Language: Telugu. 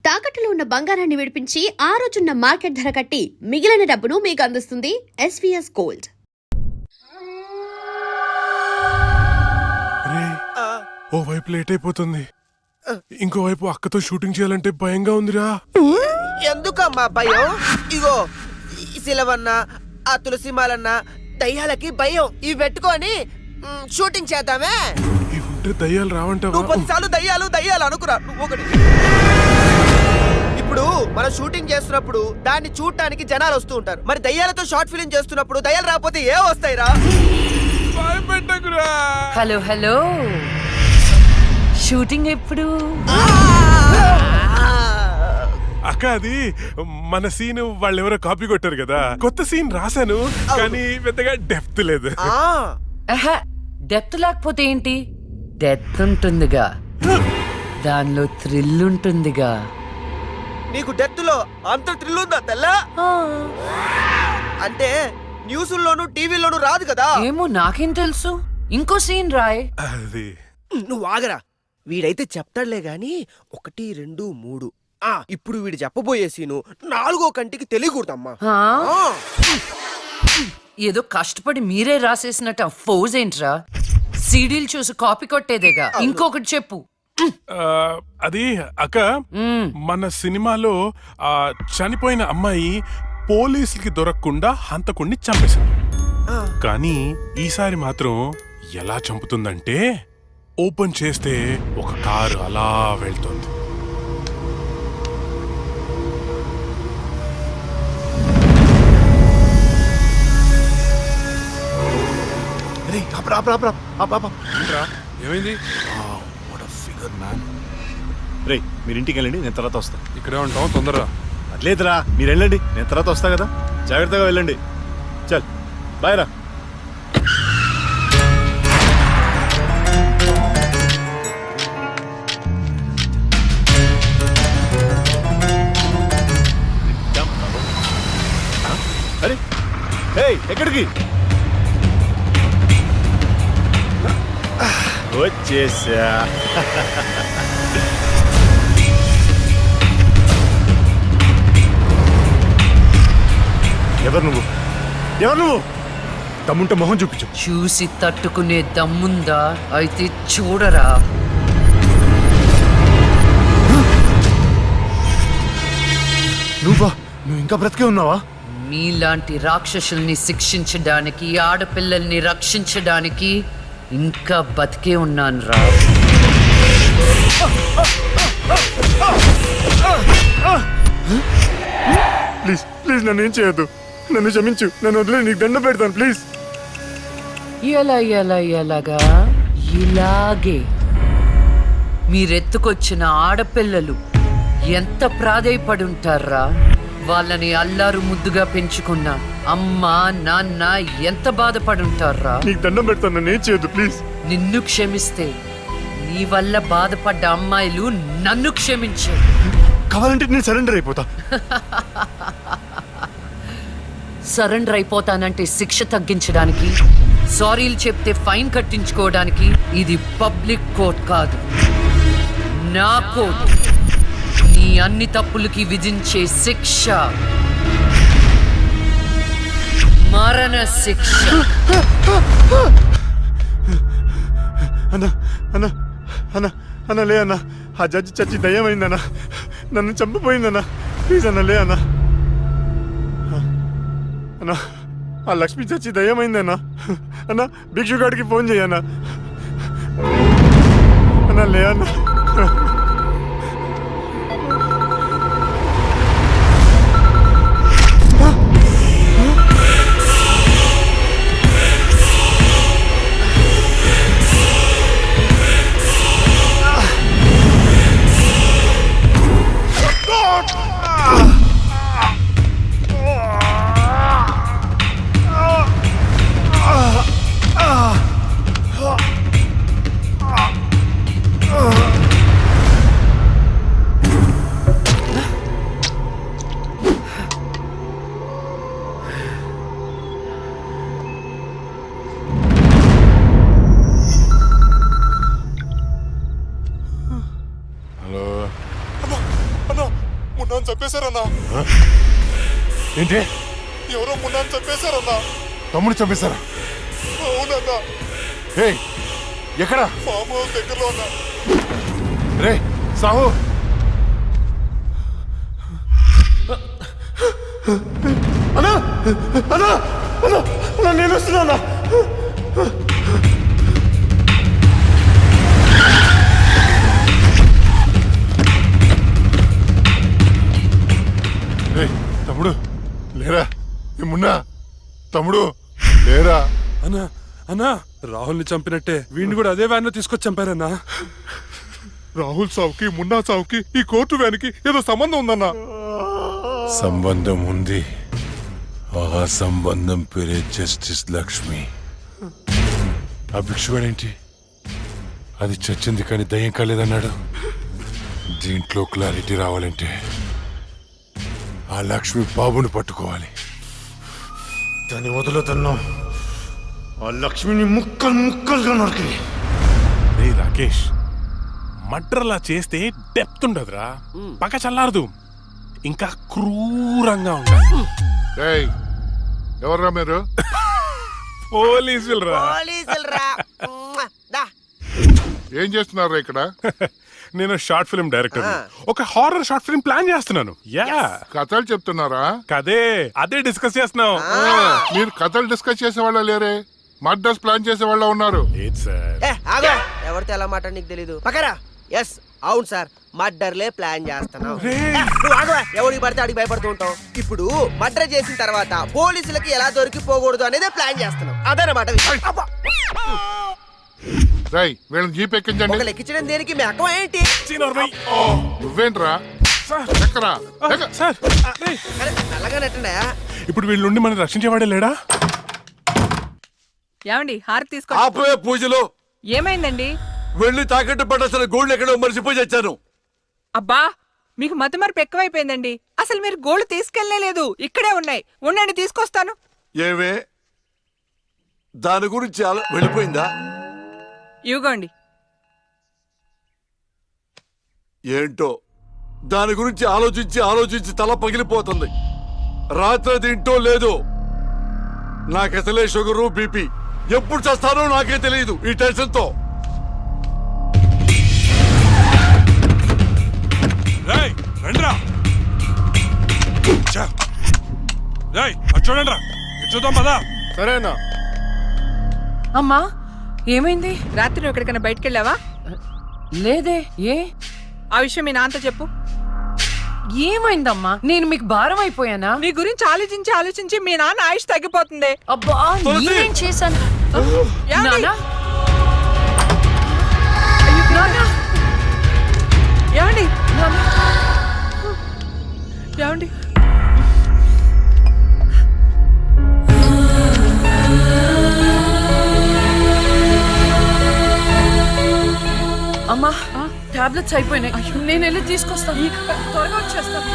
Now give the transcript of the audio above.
తాకట్టులో ఉన్న బంగారాన్ని విడిపించి ఆ రోజున్న మార్కెట్ ధర కట్టి మిగిలిన డబ్బును మీకు అందిస్తుంది ఎస్వీఎస్ గోల్డ్. ఓ వైపు లేట్ అయిపోతుంది, ఇంకో వైపు అక్కతో షూటింగ్ చేయాలంటే భయంగా ఉందిరా. ఎందుకమ్మా భయం? ఇగో ఈ సిలవన్న, ఆ తులసిమాలన్న దయ్యాలకి భయం. ఇవి పెట్టుకొని షూటింగ్ చేద్దామే. ఇవి ఉంటే దయ్యాలు రావంటావా? నువ్వు 10 సార్లు దయ్యాలు అనుకురా. నువ్వు ఒకటి. ఇప్పుడు మనం షూటింగ్ చేస్తున్నప్పుడు దాన్ని చూడటానికి జనాలు వస్తూ ఉంటారు. మరి దయ్యాలతో షార్ట్ ఫిల్మ్ చేస్తున్నప్పుడు దయ్యాలు రాకపోతే ఏ వస్తాయిరా? హలో హలో, షూటింగ్ ఎప్పుడు? అక్క అది మన సీన్ వాళ్ళు ఎవరో కాపీ కొట్టారు కదా, కొత్త సీన్ రాశాను కానీ పెద్దగా డెప్త్ లేదు. డెప్త్ లేకపోతే ఏంటి, డెప్త్ ఉంటుందిగా, దానిలో థ్రిల్ ఉంటుందిగా. నీకు డెత్ లో అంత థ్రిల్ ఉందా తెల్లా? అంటే న్యూస్లోను టీవీలోను రాదు కదా. ఏమో నాకేం తెలుసు, ఇంకో సీన్ రాయ్. అది నువ్వు ఆగరా, వీడైతే చెప్తాడులే గాని 1, 2, 3. ఇప్పుడు వీడు చెప్పబోయే సీను 4వ కంటికి తెలియకూడదమ్మా. ఏదో కష్టపడి మీరే రాసేసినట్టు ఫోజ్ ఏంట్రా? సీడీలు చూసి కాపీ కొట్టేదేగా. ఇంకొకటి చెప్పు. అది అక్క, మన సినిమాలో చనిపోయిన అమ్మాయి పోలీసులకి దొరకకుండా హంతకుణ్ణి చంపేసింది. కానీ ఈసారి మాత్రం ఎలా చంపుతుందంటే, ఓపెన్ చేస్తే ఒక కారు అలా వెళ్తుంది. ఏమైంది? రే, మీరు ఇంటికి వెళ్ళండి, నేను తర్వాత వస్తా. ఇక్కడే ఉంటాం, తొందరరా. అట్లేదురా, మీరు వెళ్ళండి, నేను తర్వాత వస్తా కదా. జాగ్రత్తగా వెళ్ళండి. చల్ బాయ్ రా. అరే ఎక్కడికి వచ్చేసా? ఎవరు నువ్వు? దమ్ముంటే మొహం చూపించు. చూసి తట్టుకునే దమ్ముందా? అయితే చూడరా. నువ్వు ఇంకా బ్రతికే ఉన్నావా? మీలాంటి రాక్షసుల్ని శిక్షించడానికి, ఆడపిల్లల్ని రక్షించడానికి ఇంకా బతికే ఉన్నాను రా. ప్లీజ్ ప్లీజ్ నన్ను ఏం చేయొద్దు, నన్ను క్షమించు, నన్ను వదిలే, నీకు దండం పెడతాను ప్లీజ్. ఎలాగా? ఇలాగే మీరెత్తుకొచ్చిన ఆడపిల్లలు ఎంత ప్రాధేయపడి ఉంటారా? వాళ్ళని అల్లారు ముద్దుగా పెంచుకున్న అమ్మ నాన్న ఎంత బాధపడి ఉంటారా? నీకు దండం పెడతాను, నన్ను ఏం చేయొద్దు ప్లీజ్. నిన్ను క్షమిస్తే నీ వల్ల బాధపడ్డ అమ్మాయిలు నన్ను క్షమించే. కావాలంటే నేను సరెండర్ అయిపోతా. సరెండర్ అయిపోతానంటే శిక్ష తగ్గించడానికి, సారీలు చెప్తే ఫైన్ కట్టించుకోవడానికి. ఇది పబ్లిక్ కోర్ట్ కాదు, నా కోర్ట్. నీ అన్ని తప్పులకి విధించే శిక్ష మరణ శిక్ష. అన్నా అన్నా అన్నా అన్నా లే అన్నా, ఆ జడ్జి చచ్చి దయ్యమైందన్నా, నన్ను చంపిపోయిందన్నా. ప్లీజ్ అన్నా లే అన్నా. అన్నా ఆ లక్ష్మి చచ్చి దయ్యమైందన్నా. అన్నా భిక్షుగాడికి ఫోన్ చేయన్నా. అన్నా లే అన్నా. మున్నాను చంపేశారన్నా. ఏంటి ఎవరో మున్నాను చంపేశారన్నా. తమ్ముడు చంపేశారా? అవునన్నా. ఏయ్ ఎక్కడ? ఫామ్ హౌస్ దగ్గరలో ఉన్నా. రే సాహు, అన్నా అన్నా అన్నా అన్నా నేను వస్తున్నా. రేయ్ తమ్ముడు లేరా? ఏమున్నా తమ్ముడు లేరా? అన్నా అన్నా రాహుల్ని చంపినట్టే వీడిని కూడా అదే వ్యాన్ లో తీసుకొచ్చి చంపారన్నా. రాహుల్ సావుకి మున్నా సావుకి ఈ కోర్టు వ్యానికి ఏదో సంబంధం ఉందన్నా. సంబంధం ఉంది. ఆ సంబంధం పేరే జస్టిస్ లక్ష్మి. ఆ భిక్షుగాడేంటి అది చచ్చింది కానీ దయ్యం కాలేదన్నాడు. దీంట్లో క్లారిటీ రావాలంటే ఆ లక్ష్మి బాబుని పట్టుకోవాలి. దాన్ని వదులుతున్నా. ఆ లక్ష్మిని ముక్కలు ముక్కలుగా నరికి. రే రాకేష్, మర్డర్లా చేస్తే డెప్త్ ఉండదురా, పక్క చల్లారదు, ఇంకా క్రూరంగా ఉండాలి. ఎవర్రా మీరు? పోలీసులు రా. పోలీసులరా. దా. ఏం చేస్తున్నారా ఇక్కడ? నేను షార్ట్ ఫిల్మ్ డైరెక్టర్, ఒక హారర్ షార్ట్ ఫిల్మ్ ప్లాన్ చేస్తున్నాను. యా కథలు చెప్తున్నారా? కదే అదే డిస్కస్ చేస్తున్నాం. మీరు కథలు డిస్కస్ చేసే వాళ్ళ లేరే, మర్డర్స్ ప్లాన్ చేసే వాళ్ళ ఉన్నారు. ఏంటి సార్? ఆగా, ఎవరితో ఎలా మాట నీకు తెలీదు. పక్కరా. ఎస్ అవును సార్, మర్డర్లే ప్లాన్ చేస్తున్నాం. నువ్వు ఆగవా, ఎవరికి పడితే అడిగి భయపడుతూ ఉంటావు. ఇప్పుడు మర్డర్ చేసిన తర్వాత పోలీసులకి ఎలా దొరికిపోకూడదు అనేది ప్లాన్ చేస్తున్నాం. అదనమాట విషయం. అబ్బా. రై వీళ్ళని జీప్ ఎక్కించండి. ఒక లెక్కించడం దేనికి మెక్కం ఏంటి? నువ్వేంట్రా? ఎక్కరా? ఎక్క. సార్ అరే, నల్లగా నెట్టండా. ఇప్పుడు వీళ్ళ నుండి మనం రక్షించేవాడే లేడా? ఏమండి హారతి తీసుకో. ఆపవే పూజలు. ఏమైందండి? వెళ్ళి తాకట్టు పట్టాల్సిన గోల్డ్ ఎక్కడో మర్చిపోయి వచ్చాను. అబ్బా మీకు మతిమరుపు ఎక్కువైపోయిందండి. అసలు మీరు గోల్డ్ తీసుకెళ్లలేదు, ఇక్కడే ఉన్నాయి. ఉండండి తీసుకొస్తాను. ఏవే దాని గురించి వెళ్ళిపోయిందా? ఇవ్వండి. ఏంటో దాని గురించి ఆలోచించి ఆలోచించి తల పగిలిపోతుంది. రాత్రి తింటో లేదు. నాకసలే షుగరు బీపీ. ఎప్పుడు చేస్తానో నాకే తెలియదు ఈ టెన్షన్ తో. రండిరా చూడండి రా, చూద్దాం పదా. సరేనా? అమ్మా ఏమైంది? రాత్రి నువ్వు ఎక్కడికైనా బయటికి వెళ్ళావా? లేదే. ఏ ఆ విషయం మీ నాన్నతో చెప్పు. ఏమైందమ్మా? నేను మీకు భారం అయిపోయానా? మీ గురించి ఆలోచించి ఆలోచించి మీ నాన్న ఆయుష్ తగ్గిపోతుంది. అబ్బా నేనేం చేశాను? ఏమండి? నాన్నా? నాన్నా? ఏమండి నాన్నా? ఏమండి అమ్మా టాబ్లెట్స్ అయిపోయినాయి. నేను వెళ్ళి తీసుకొస్తాను. త్వరగా వచ్చేస్తాను.